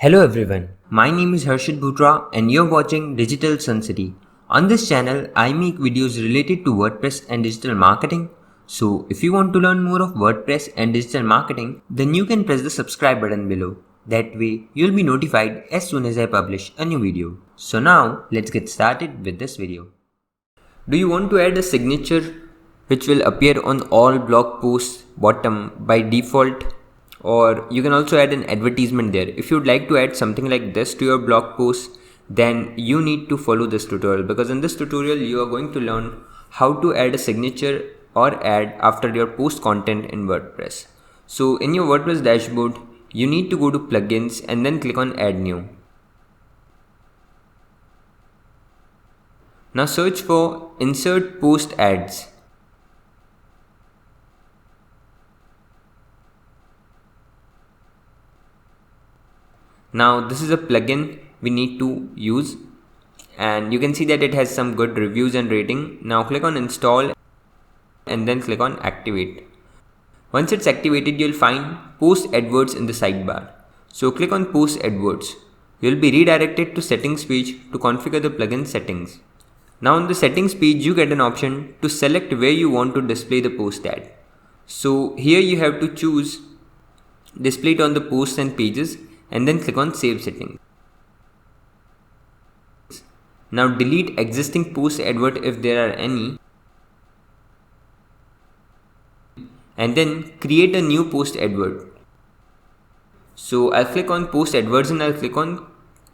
Hello everyone, my name is Harshit Bhutra and you're watching Digital Sun City. On this channel, I make videos related to WordPress and digital marketing. So if you want to learn more of WordPress and digital marketing, then you can press the subscribe button below. That way, you'll be notified as soon as I publish a new video. So now, let's get started with this video. Do you want to add a signature which will appear on all blog posts bottom by default? Or you can also add an advertisement there. If you'd like to add something like this to your blog post, then you need to follow this tutorial, because in this tutorial you are going to learn how to add a signature or ad after your post content in WordPress. So in your WordPress dashboard, you need to go to plugins and then click on add new. Now search for insert post ads. Now this is a plugin we need to use, and you can see that it has some good reviews and rating. Now click on install and then click on activate. Once it's activated, you'll find post adverts in the sidebar. So click on post adverts. You'll be redirected to settings page to configure the plugin settings. Now on the settings page, you get an option to select where you want to display the post ad. So here you have to choose display it on the posts and pages, and then click on save settings. Now delete existing post advert if there are any, and then create a new post advert. So I'll click on post adverts and I'll click on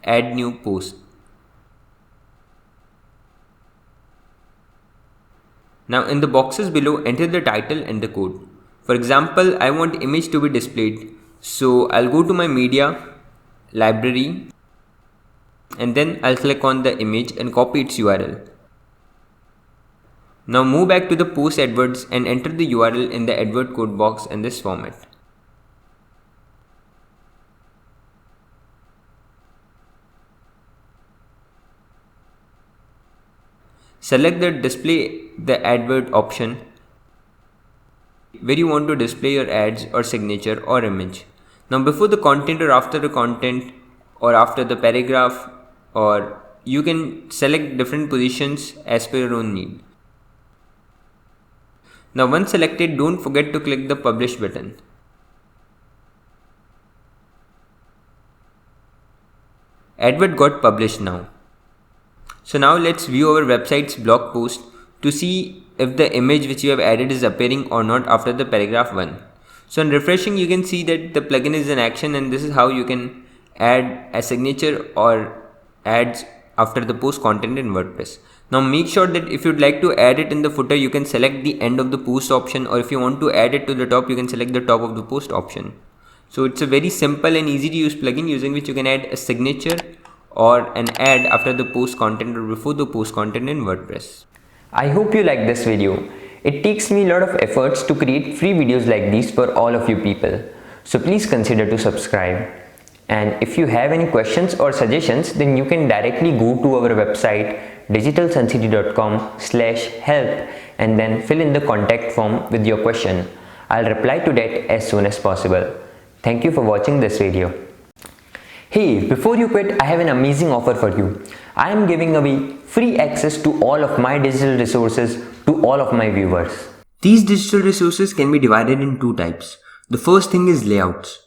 add new post. Now in the boxes below, enter the title and the code. For example, I want image to be displayed. So I'll go to my media library and then I'll click on the image and copy its URL. Now move back to the post adverts and enter the URL in the advert code box in this format. Select the display the advert option where you want to display your ads or signature or image. Now before the content or after the content or after the paragraph, or you can select different positions as per your own need. Now once selected, don't forget to click the publish button. Advert got published now. So now let's view our website's blog post to see if the image which you have added is appearing or not after the paragraph 1. So on refreshing, you can see that the plugin is in action, and this is how you can add a signature or ads after the post content in WordPress. Now make sure that if you'd like to add it in the footer, you can select the end of the post option, or if you want to add it to the top, you can select the top of the post option. So it's a very simple and easy to use plugin using which you can add a signature or an ad after the post content or before the post content in WordPress. I hope you like this video. It takes me a lot of efforts to create free videos like these for all of you people. So please consider to subscribe. And if you have any questions or suggestions, then you can directly go to our website digitalsuncity.com/help and then fill in the contact form with your question. I'll reply to that as soon as possible. Thank you for watching this video. Hey, before you quit, I have an amazing offer for you. I am giving away free access to all of my digital resources to all of my viewers. These digital resources can be divided in two types. The first thing is layouts.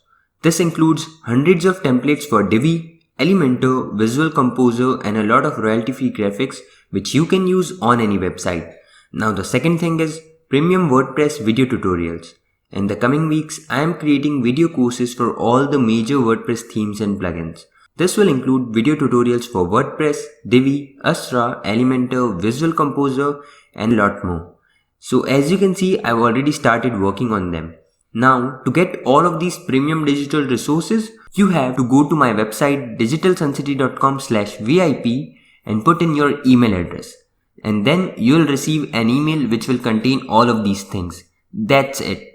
This includes hundreds of templates for Divi, Elementor, Visual Composer, and a lot of royalty-free graphics which you can use on any website. Now the second thing is premium WordPress video tutorials. In the coming weeks, I am creating video courses for all the major WordPress themes and plugins. This will include video tutorials for WordPress, Divi, Astra, Elementor, Visual Composer, and a lot more. So as you can see, I've already started working on them. Now, to get all of these premium digital resources, you have to go to my website digitalsuncity.com/VIP and put in your email address. And then you'll receive an email which will contain all of these things. That's it.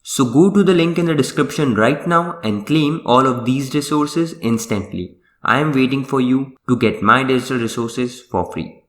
So go to the link in the description right now and claim all of these resources instantly. I am waiting for you to get my digital resources for free.